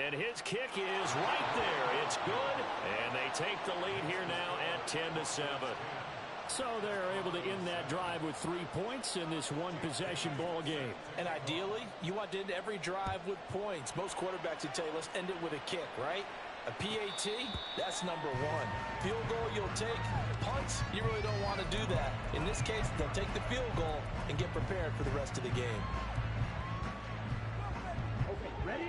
And his kick is right there. It's good, and they take the lead here now at 10-7. So they're able to end that drive with 3 points in this one-possession ball game. And ideally, you want to end every drive with points. Most quarterbacks would tell you, let's end it with a kick, right? A PAT, that's number one. Field goal you'll take. Punts, you really don't want to do that. In this case, they'll take the field goal and get prepared for the rest of the game.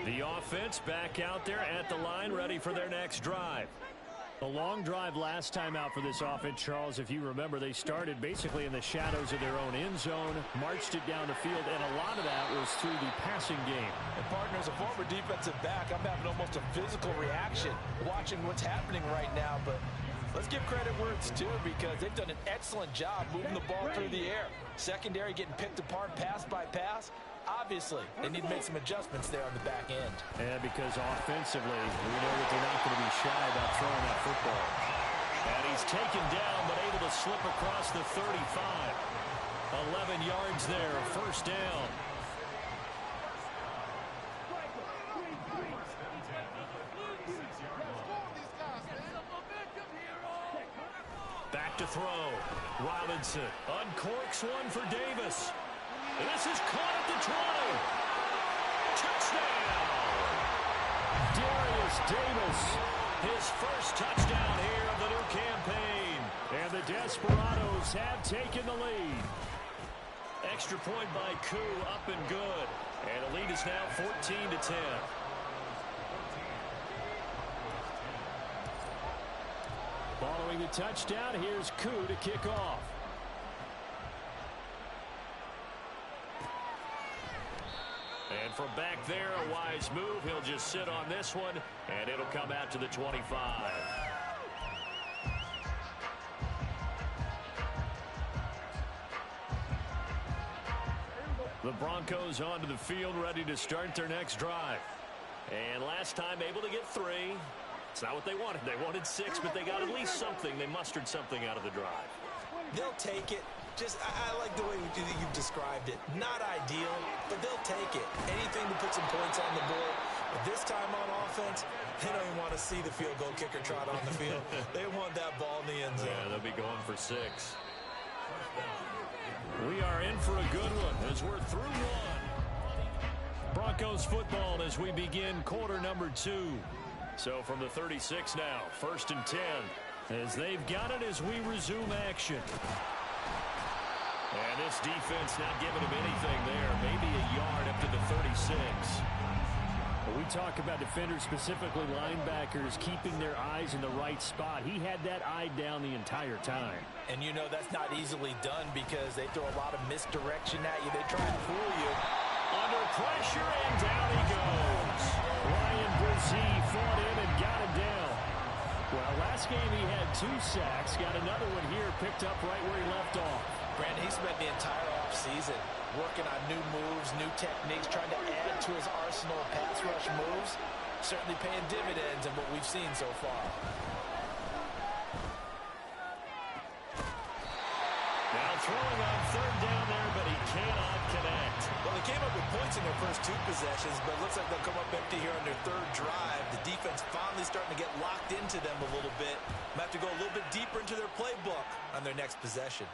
The offense back out there at the line, ready for their next drive. A long drive last time out for this offense, Charles. If you remember, they started basically in the shadows of their own end zone, marched it down the field, and a lot of that was through the passing game. And partner, as a former defensive back, I'm having almost a physical reaction watching what's happening right now. But let's give credit where it's due, because they've done an excellent job moving the ball through the air. Secondary getting picked apart pass by pass. Obviously, they need to make some adjustments there on the back end. Yeah, because offensively, we know that they're not going to be shy about throwing that football. And he's taken down, but able to slip across the 35. 11 yards there, first down. Back to throw. Robinson uncorks one for Davis. And this is caught at the 20. Touchdown! Darius Davis. His first touchdown here of the new campaign. And the Desperados have taken the lead. Extra point by Koo, up and good. And the lead is now 14-10. Following the touchdown, here's Koo to kick off. And from back there, a wise move. He'll just sit on this one, and it'll come out to the 25. The Broncos onto the field, ready to start their next drive. And last time able to get 3. It's not what they wanted. They wanted 6, but they got at least something. They mustered something out of the drive. They'll take it. I like the way you've described it. Not ideal, but they'll take it. Anything to put some points on the board. But this time on offense, they don't even want to see the field goal kicker trot on the field. They want that ball in the end zone. Yeah, they'll be going for 6. We are in for a good one as we're through one. Broncos football as we begin quarter number 2. So from the 36 now, 1st and 10. As they've got it as we resume action. And this defense not giving him anything there. Maybe a yard up to the 36. When we talk about defenders, specifically linebackers, keeping their eyes in the right spot. He had that eye down the entire time. And you know that's not easily done because they throw a lot of misdirection at you. They try and fool you. Under pressure, and down he goes. Ryan Brzee fought in and got him down. Well, last game he had 2 sacks. Got another one here, picked up right where he left off. Brandon, he spent the entire offseason working on new moves, new techniques, trying to add to his arsenal of pass rush moves. Certainly paying dividends in what we've seen so far. Now throwing on 3rd down there, but he cannot connect. Well, they came up with points in their first 2 possessions, but it looks like they'll come up empty here on their 3rd drive. The defense finally starting to get locked into them a little bit. Might have to go a little bit deeper into their playbook on their next possession.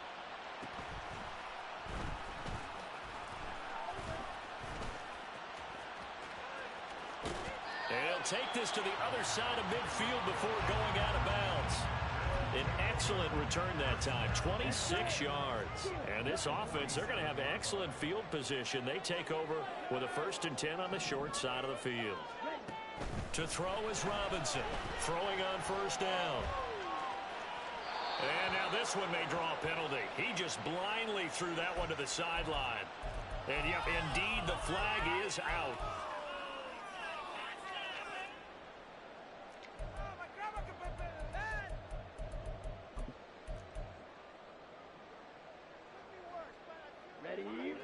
And he'll take this to the other side of midfield before going out of bounds. An excellent return that time, 26 yards. And this offense, they're going to have excellent field position. They take over with a 1st and 10 on the short side of the field. To throw is Robinson, throwing on 1st down. And now this one may draw a penalty. He just blindly threw that one to the sideline. And yep, indeed, the flag is out.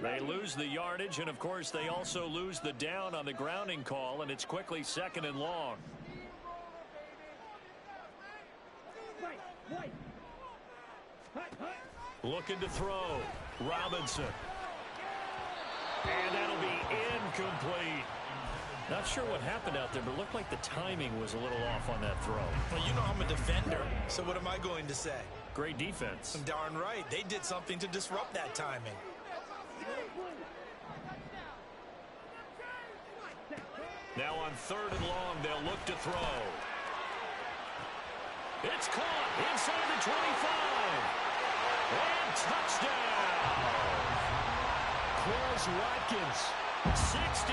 They lose the yardage, and of course they also lose the down on the grounding call, and it's quickly 2nd and long. Looking to throw. Robinson. And that'll be incomplete. Not sure what happened out there, but it looked like the timing was a little off on that throw. Well, you know I'm a defender, so what am I going to say? Great defense. Darn right. They did something to disrupt that timing. Now on 3rd and long, they'll look to throw. It's caught inside the 25. And touchdown. Quez Watkins, 61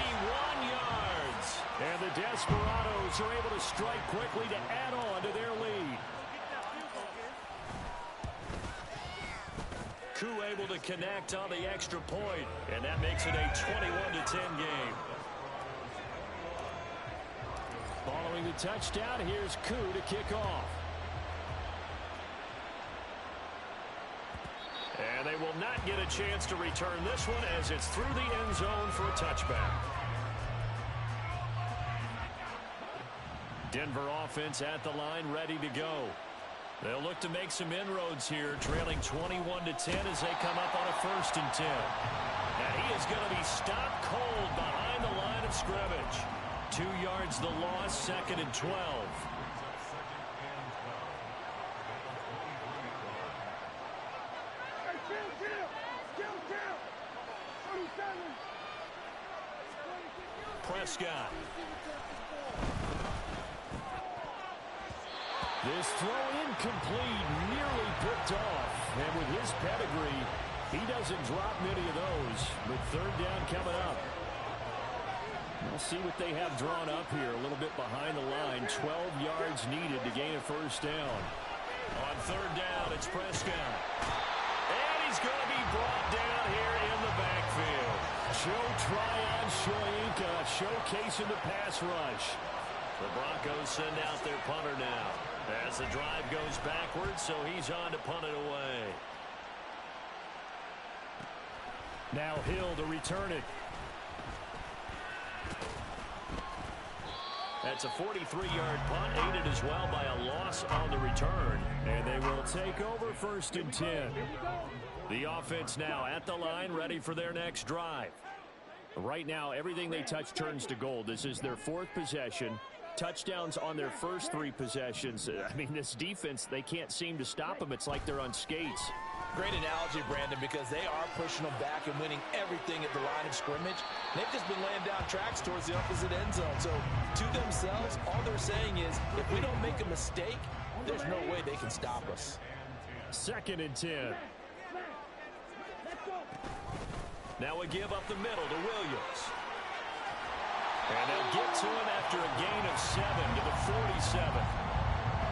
yards. And the Desperados are able to strike quickly to add on to their lead. Koo able to connect on the extra point, and that makes it a 21-10 game. Following the touchdown, here's Koo to kick off. And they will not get a chance to return this one as it's through the end zone for a touchback. Denver offense at the line, ready to go. They'll look to make some inroads here, trailing 21-10 as they come up on a 1st and 10. And he is going to be stopped cold behind the line of scrimmage. 2 yards the loss, 2nd and 12. Prescott. This throw incomplete, nearly picked off. And with his pedigree, he doesn't drop many of those. But 3rd down coming up. We'll see what they have drawn up here. A little bit behind the line. 12 yards needed to gain a 1st down. On 3rd down, it's Prescott. And he's going to be brought down here in the backfield. Joe Tryon Shoyinka showcasing the pass rush. The Broncos send out their punter now as the drive goes backwards, so he's on to punt it away. Now Hill to return it. That's a 43-yard punt, aided as well by a loss on the return. And they will take over 1st and 10. The offense now at the line, ready for their next drive. Right now, everything they touch turns to gold. This is their 4th possession. Touchdowns on their first 3 possessions. I mean, this defense, they can't seem to stop them. It's like they're on skates. Great analogy, Brandon, because they are pushing them back and winning everything at the line of scrimmage. They've just been laying down tracks towards the opposite end zone. So, to themselves, all they're saying is, if we don't make a mistake, there's no way they can stop us. 2nd and 10. Now we give up the middle to Williams. And they'll get to him after a gain of 7 to the 47.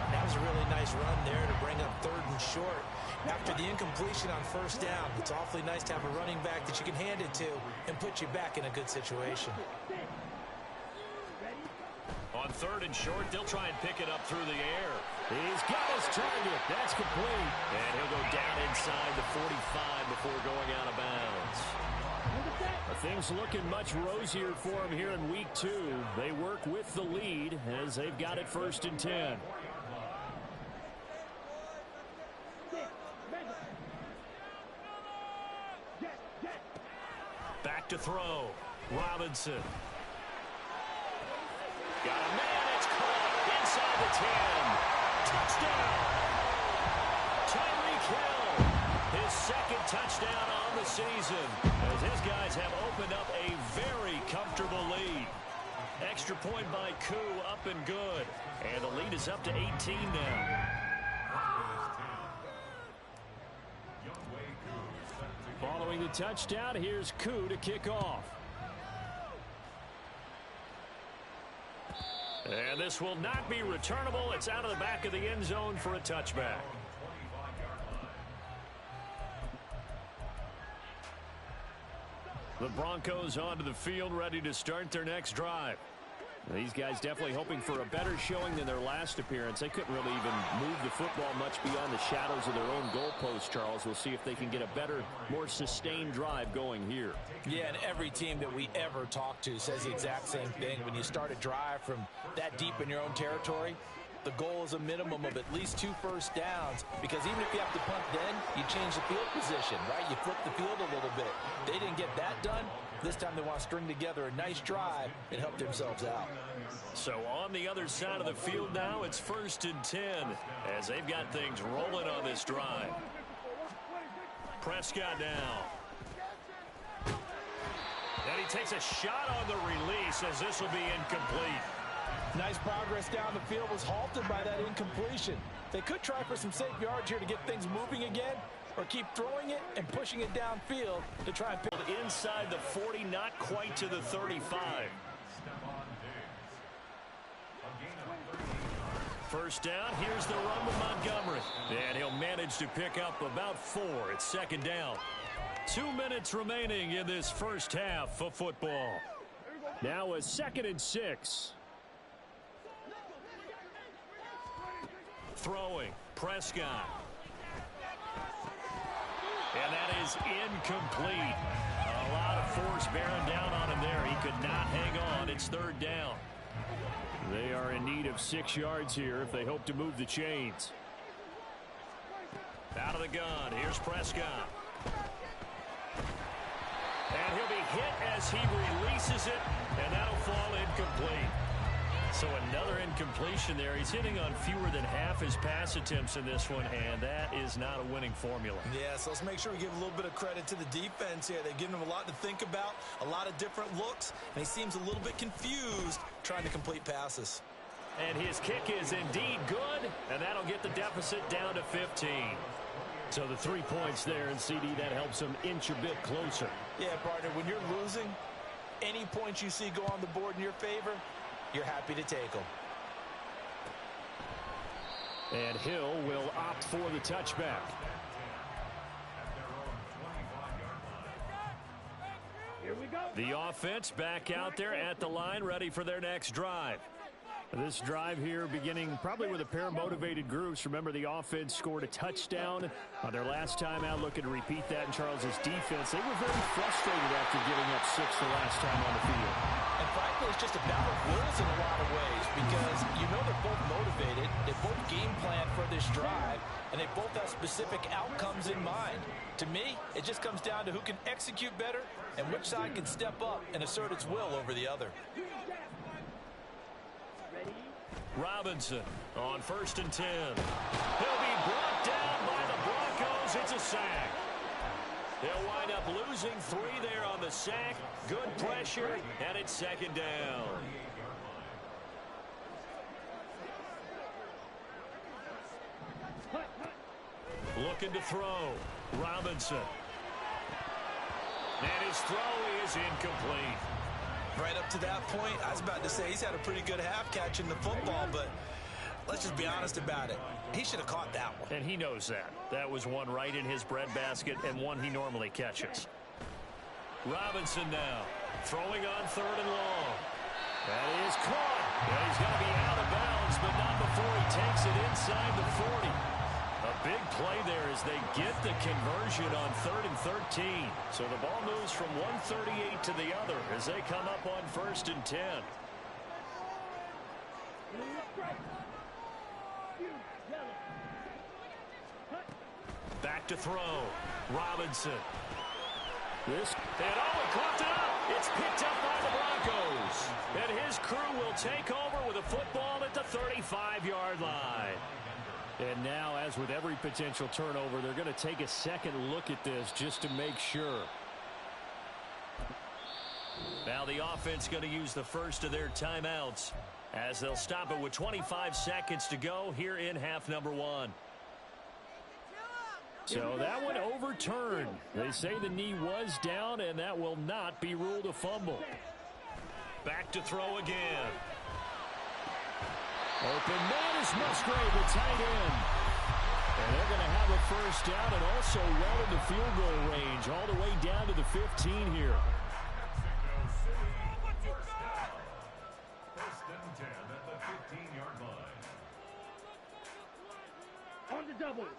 That was a really nice run there to bring up 3rd and short. After the incompletion on 1st down, it's awfully nice to have a running back that you can hand it to and put you back in a good situation. On 3rd and short, they'll try and pick it up through the air. He's got his target. That's complete. And he'll go down inside the 45 before going out of bounds. Things looking much rosier for him here in week 2. They work with the lead as they've got it 1st and 10. Back to throw. Robinson. Got a man. It's caught inside the 10. Touchdown. Tyreek Hill. His 2nd touchdown on the season, as his guys have opened up a very comfortable lead. Extra point by Koo, up and good. And the lead is up to 18 now. Following the touchdown, here's Koo to kick off. And this will not be returnable. It's out of the back of the end zone for a touchback. The Broncos onto the field, ready to start their next drive. These guys definitely hoping for a better showing than their last appearance. They couldn't really even move the football much beyond the shadows of their own goalpost, Charles. We'll see if they can get a better, more sustained drive going here. Yeah, and every team that we ever talk to says the exact same thing. When you start a drive from that deep in your own territory, The goal is a minimum of at least 2 first downs, because even if you have to punt then, you change the field position, right? You flip the field a little bit. They didn't get that done. This time they want to string together a nice drive and help themselves out. So on the other side of the field now, it's 1st and 10 as they've got things rolling on this drive. Prescott now. And he takes a shot on the release as this will be incomplete. Nice progress down the field, was halted by that incompletion. They could try for some safe yards here to get things moving again, or keep throwing it and pushing it downfield to try and pick inside the 40, not quite to the 35. First down, here's the run with Montgomery. And he'll manage to pick up about 4. It's 2nd down. 2 minutes remaining in this first half of football. Now a 2nd and 6. Throwing, Prescott. And that is incomplete. A lot of force bearing down on him there. He could not hang on. It's 3rd down. They are in need of 6 yards here if they hope to move the chains. Out of the gun, here's Prescott. And he'll be hit as he releases it, and that'll fall incomplete. So another incompletion there. He's hitting on fewer than half his pass attempts in this one, and that is not a winning formula. Yeah, so let's make sure we give a little bit of credit to the defense here. They've given him a lot to think about, a lot of different looks, and he seems a little bit confused trying to complete passes. And his kick is indeed good, and that'll get the deficit down to 15. So the 3 points there, and CD, that helps him inch a bit closer. Yeah, partner, when you're losing, any points you see go on the board in your favor, you're happy to take them. And Hill will opt for the touchback. Here we go. The offense back out there at the line, ready for their next drive. This drive here beginning probably with a pair of motivated groups. Remember, the offense scored a touchdown on their last time out, looking to repeat that in Charles's defense. They were very frustrated after giving up 6 the last time on the field. And frankly, it's just a battle of wills in a lot of ways, because you know they're both motivated, they both game plan for this drive, and they both have specific outcomes in mind. To me, it just comes down to who can execute better and which side can step up and assert its will over the other. Robinson on 1st and 10. He'll be brought down by the Broncos. It's a sack. They'll wind up losing 3 there on the sack. Good pressure, and it's 2nd down. Looking to throw. Robinson. And his throw is incomplete. Right up to that point, I was about to say he's had a pretty good half catching the football, but let's just be honest about it. He should have caught that one. And he knows that. That was one right in his breadbasket and one he normally catches. Robinson now throwing on 3rd and long. That is caught. And he's going to be out of bounds, but not before he takes it inside the 40. A big play there as they get the conversion on 3rd and 13. So the ball moves from 138 to the other as they come up on 1st and 10. Back to throw. Robinson. And caught it up. It's picked up by the Broncos. And his crew will take over with a football at the 35-yard line. And now, as with every potential turnover, they're going to take a second look at this just to make sure. Now the offense going to use the first of their timeouts as they'll stop it with 25 seconds to go here in half number 1. So that one overturned. They say the knee was down, and that will not be ruled a fumble. Back to throw again. Open man is Musgrave, the tight end. And they're going to have a first down and also well in the field goal range, all the way down to the 15 here. First and 10 at the 15-yard line. On the double.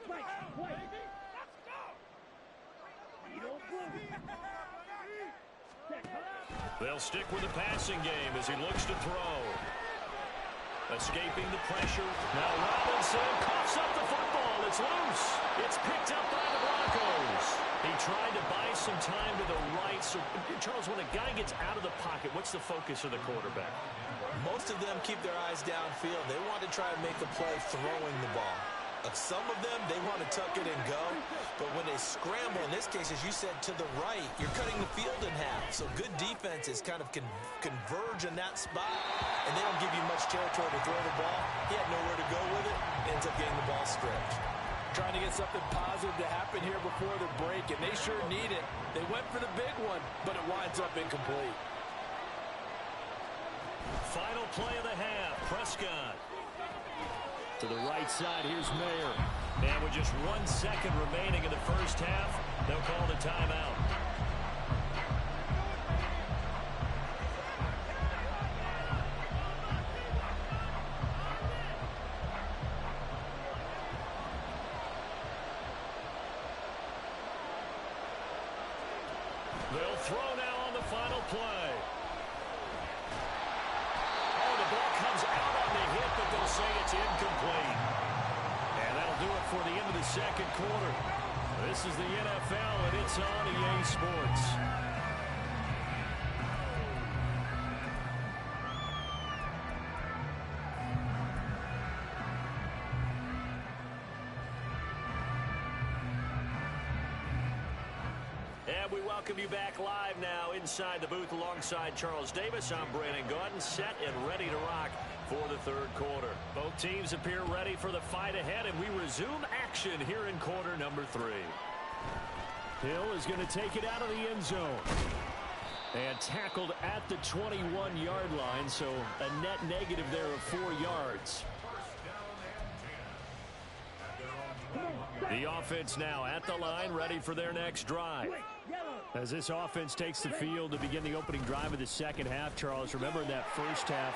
Right. Let's go. You don't They'll stick with the passing game as he looks to throw. Escaping the pressure. Now Robinson coughs up the football. It's loose. It's picked up by the Broncos. He tried to buy some time to the right. So, Charles, when a guy gets out of the pocket, what's the focus of the quarterback? Most of them keep their eyes downfield. They want to try and make a play throwing the ball. Some of them, they want to tuck it and go. But when they scramble, in this case, as you said, to the right, you're cutting the field in half. So good defenses kind of converge in that spot, and they don't give you much territory to throw the ball. He had nowhere to go with it. Ends up getting the ball stripped. Trying to get something positive to happen here before the break, and they sure need it. They went for the big one, but it winds up incomplete. Final play of the half. Prescott. To the right side, here's Mayer. And with just 1 second remaining in the first half, they'll call the timeout. They'll throw now on the final play. Oh, the ball comes out on the hit, but they'll say it's incomplete. And that'll do it for the end of the second quarter. This is the NFL, and it's on EA Sports. And we welcome you back live now inside the booth alongside Charles Davis. I'm Brandon Gaudin, set and ready to rock for the third quarter. Both teams appear ready for the fight ahead, and we resume action here in quarter number 3. Hill is going to take it out of the end zone. And tackled at the 21-yard line, so a net negative there of 4 yards. The offense now at the line, ready for their next drive. As this offense takes the field to begin the opening drive of the second half, Charles, remember in that first half,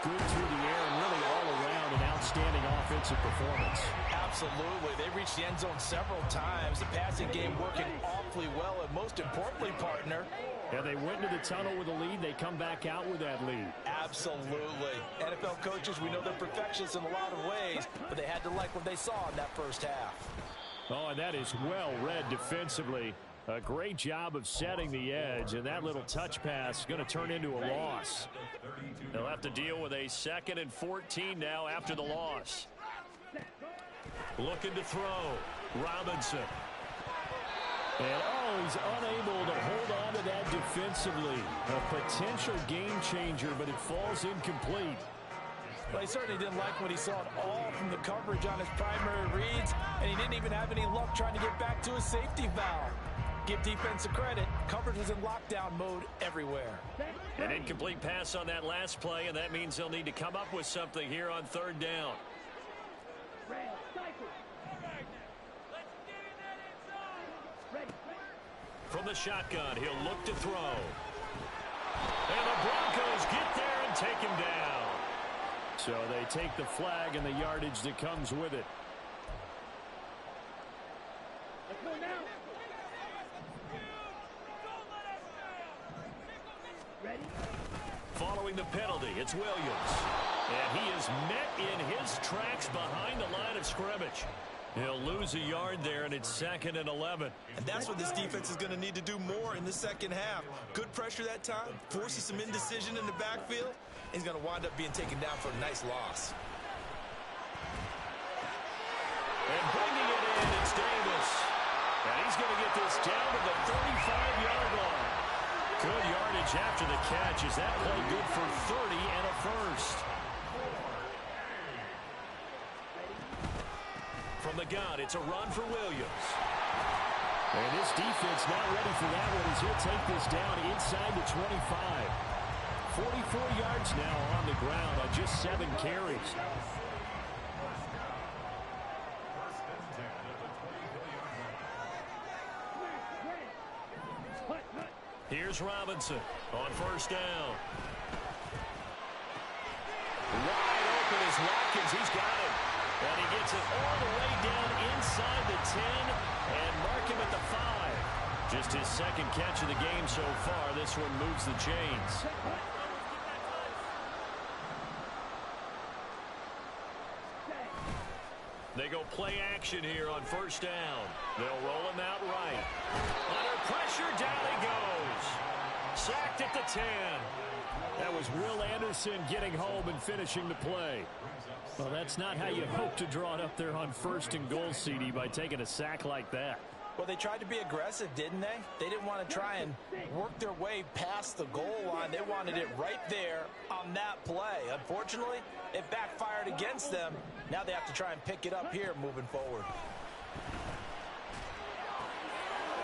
good through the air and really all around an outstanding offensive performance. Absolutely. They reached the end zone several times. The passing game working awfully well, and most importantly, partner, Yeah, they went into the tunnel with a lead. They come back out with that lead. absolutely. NFL coaches, we know they're perfectionists in a lot of ways, but they had to like what they saw in that first half. Oh, and that is well read defensively. A great job of setting the edge, and that little touch pass is going to turn into a loss. They'll have to deal with a 2nd and 14 now after the loss. Looking to throw. Robinson. And, oh, he's unable to hold on to that defensively. A potential game changer, but it falls incomplete. Well, he certainly didn't like what he saw at all from the coverage on his primary reads, and he didn't even have any luck trying to get back to his safety valve. Give defense a credit. Coverage was in lockdown mode everywhere. An incomplete pass on that last play, and that means they'll need to come up with something here on 3rd down. From the shotgun, he'll look to throw. And the Broncos get there and take him down. So they take the flag and the yardage that comes with it. Let's go now. Ready? Following the penalty, it's Williams. And he is met in his tracks behind the line of scrimmage. He'll lose a yard there, and it's 2nd and 11. And that's what this defense is going to need to do more in the second half. Good pressure that time, forces some indecision in the backfield. He's going to wind up being taken down for a nice loss. And bringing it in, it's Davis. And he's going to get this down to the 35-yard line. Good yardage after the catch. Is that play good for 30 and a first? From the gun, it's a run for Williams. And this defense not ready for that one as he'll take this down inside the 25. 44 yards now on the ground on just 7 carries. Here's Robinson on 1st down. Wide open is Watkins. He's got it. And he gets it all the way down inside the 10 and mark him at the 5. Just his 2nd catch of the game so far. This one moves the chains. play action here on first down. They'll roll him out right. Under pressure, down he goes. Sacked at the 10. That was Will Anderson getting home and finishing the play. Well, that's not how you hope to draw it up there on first and goal, CD, by taking a sack like that. Well, they tried to be aggressive, didn't they? They didn't want to try and work their way past the goal line. They wanted it right there on that play. Unfortunately, it backfired against them. Now they have to try and pick it up here moving forward.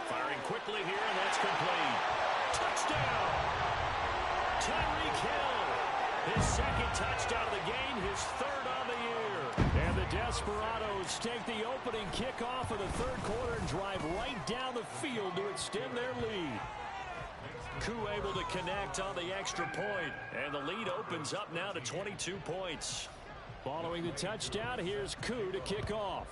Firing quickly here, and that's complete. Touchdown! Tyreek Hill. His second touchdown of the game, his third on the year. And the Desperados take the opening kickoff of the third quarter and drive right down the field to extend their lead. Koo able to connect on the extra point, and the lead opens up now to 22 points. Following the touchdown, here's Koo to kick off.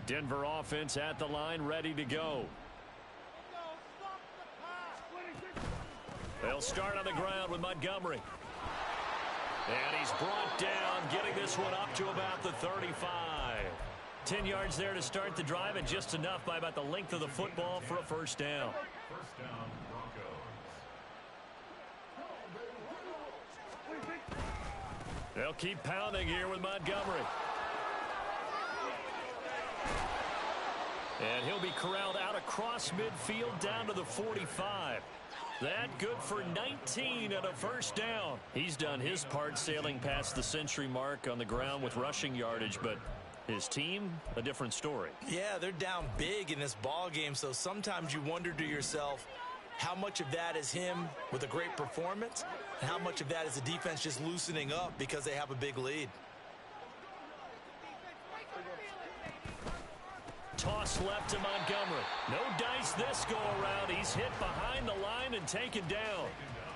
Denver offense at the line, ready to go. They'll start on the ground with Montgomery. And he's brought down, getting this one up to about the 35. 10 yards there to start the drive, and just enough by about the length of the football for a first down. First down, Broncos. They'll keep pounding here with Montgomery. And he'll be corralled out across midfield down to the 45. That good for 19 and a first down. He's done his part sailing past the century mark on the ground with rushing yardage, but his team, a different story. Yeah, they're down big in this ball game, so sometimes you wonder to yourself how much of that is him with a great performance and how much of that is the defense just loosening up because they have a big lead. Toss left to Montgomery. No dice this go around. He's hit behind the line and taken down.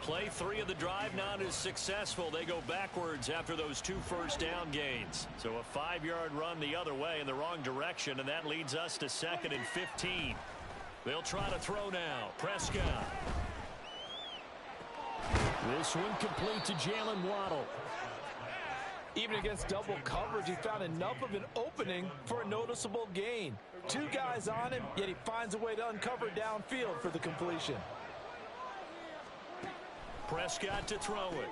Play 3 of the drive not as successful. They go backwards after those 2 first down gains. So a 5-yard run the other way in the wrong direction, and that leads us to 2nd and 15. They'll try to throw now. Prescott. This one complete to Jalen Waddle. Even against double coverage, he found enough of an opening for a noticeable gain. 2 guys on him, yet he finds a way to uncover downfield for the completion. Prescott to throw it.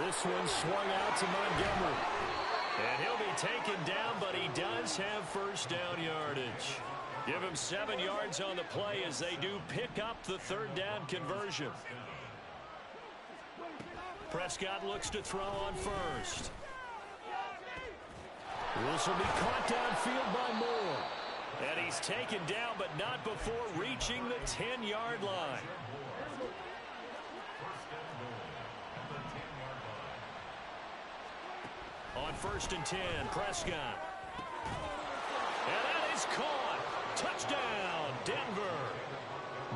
This one swung out to Montgomery. And he'll be taken down, but he does have first down yardage. Give him 7 yards on the play as they do pick up the 3rd down conversion. Prescott looks to throw on first. This will be caught downfield by Moore. And he's taken down, but not before reaching the 10-yard line. On 1st and 10, Prescott. And that is caught. Touchdown, Denver.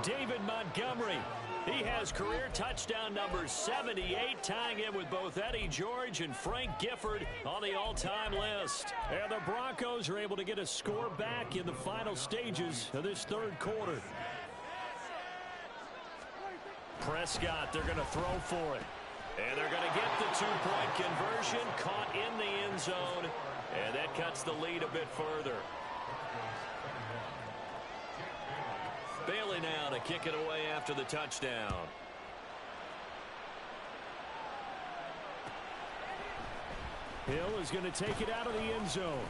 David Montgomery. He has career touchdown number 78, tying him with both Eddie George and Frank Gifford on the all-time list. And the Broncos are able to get a score back in the final stages of this 3rd quarter. Prescott, they're going to throw for it. And they're going to get the 2-point conversion, caught in the end zone, and that cuts the lead a bit further. Bailey now to kick it away after the touchdown. Hill is going to take it out of the end zone.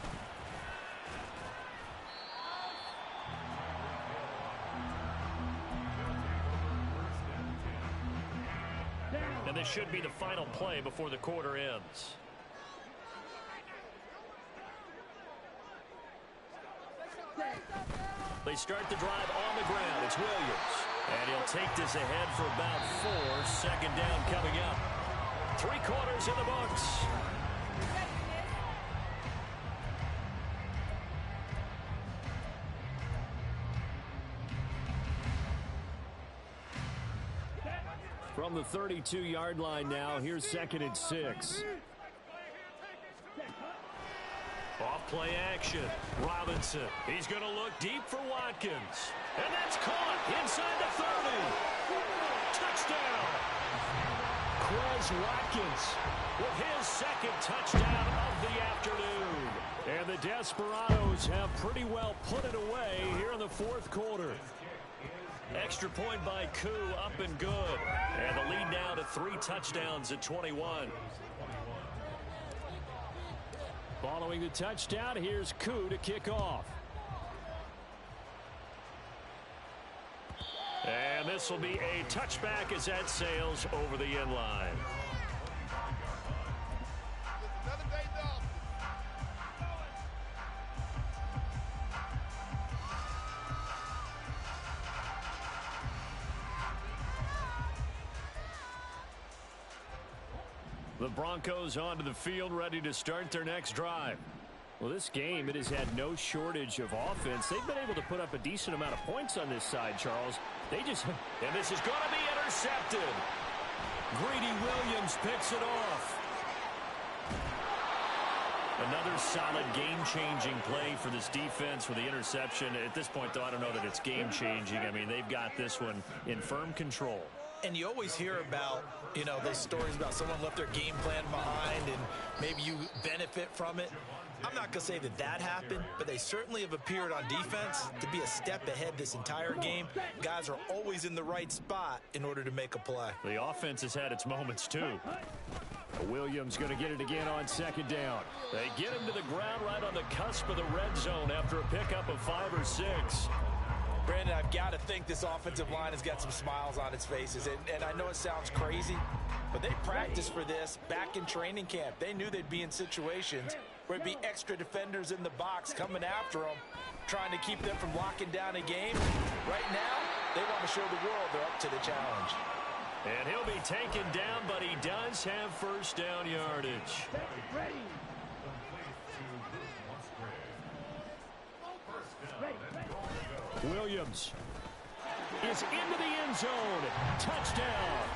And this should be the final play before the quarter ends. They start the drive on the ground. It's Williams. And he'll take this ahead for about 4. 2nd down coming up. 3 quarters in the books. From the 32-yard line now, here's 2nd and 6. Off Play action. Robinson. He's going to look deep for Watkins. And that's caught inside the 30. Touchdown. Quez Watkins with his second touchdown of the afternoon. And the Desperados have pretty well put it away here in the fourth quarter. Extra point by Koo, up and good. And the lead now to 3 touchdowns at 21. Following the touchdown, here's Koo to kick off. And this will be a touchback as that sails over the end line. The Broncos onto the field, ready to start their next drive. Well, this game, it has had no shortage of offense. They've been able to put up a decent amount of points on this side, Charles. They just... And this is going to be intercepted. Greedy Williams picks it off. Another solid game-changing play for this defense with the interception. At this point, though, I don't know that it's game-changing. I mean, they've got this one in firm control. And you always hear about, you know, those stories about someone left their game plan behind and maybe you benefit from it. I'm not going to say that that happened, but they certainly have appeared on defense to be a step ahead this entire game. Guys are always in the right spot in order to make a play. The offense has had its moments, too. Williams going to get it again on second down. They get him to the ground right on the cusp of the red zone after a pickup of 5 or 6. Brandon, I've got to think this offensive line has got some smiles on its faces. And I know it sounds crazy, but they practiced for this back in training camp. They knew they'd be in situations where it'd be extra defenders in the box coming after them, trying to keep them from locking down a game. Right now, they want to show the world they're up to the challenge. And he'll be taken down, but he does have first down yardage. Ready. Williams is into the end zone. Touchdown.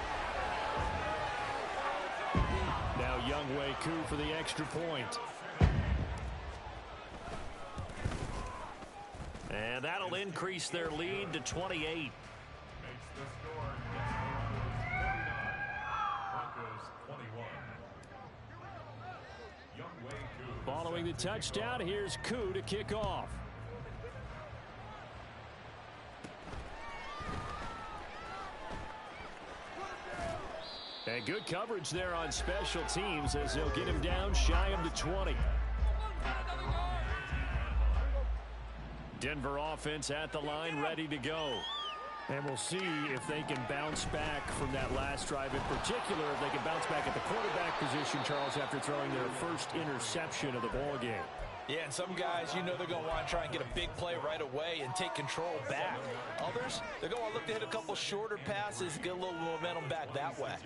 Now Younghoe Koo for the extra point. And that'll increase their lead to 28. Following the touchdown, here's Koo to kick off. And good coverage there on special teams as they'll get him down shy of the 20. Denver offense at the line, ready to go. And we'll see if they can bounce back from that last drive. In particular, if they can bounce back at the quarterback position, Charles, after throwing their first interception of the ballgame. Yeah, and some guys, you know, they're going to want to try and get a big play right away and take control back. Others, they're going to look to hit a couple shorter passes, get a little momentum back that way.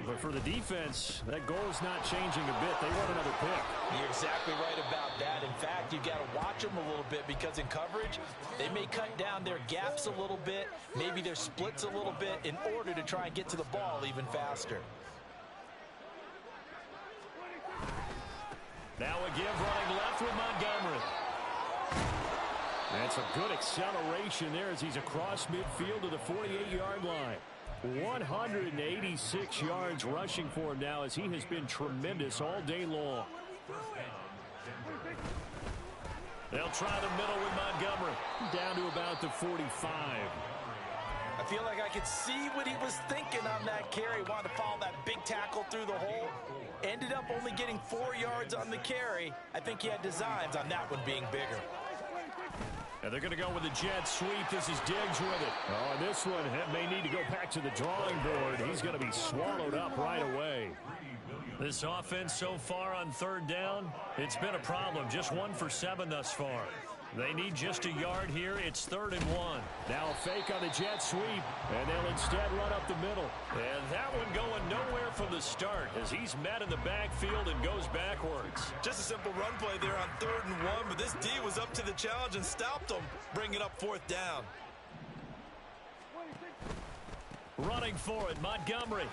But for the defense, that goal is not changing a bit. They want another pick. You're exactly right about that. In fact, you've got to watch them a little bit because in coverage, they may cut down their gaps a little bit, maybe their splits a little bit in order to try and get to the ball even faster. Now a give running left with Montgomery. That's a good acceleration there as he's across midfield to the 48-yard line. 186 yards rushing for him now as he has been tremendous all day long. They'll try the middle with Montgomery. Down to about the 45. I feel like I could see what he was thinking on that carry. Wanted to follow that big tackle through the hole. Ended up only getting 4 yards on the carry. I think he had designs on that one being bigger. And they're going to go with the jet sweep. This is Diggs with it. Oh, and this one may need to go back to the drawing board. He's going to be swallowed up right away. This offense so far on third down, it's been a problem. Just 1 for 7 thus far. They need just a yard here. It's 3rd and 1. Now a fake on the jet sweep, and they'll instead run up the middle. And that one going nowhere from the start as he's met in the backfield and goes backwards. Just a simple run play there on 3rd and 1, but this D was up to the challenge and stopped him, bringing up 4th down. Running for it, Montgomery.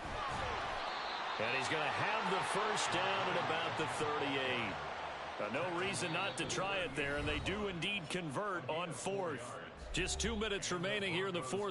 And he's going to have the first down at about the 38. No reason not to try it there, and they do indeed convert on fourth. Just 2 minutes remaining here in the fourth.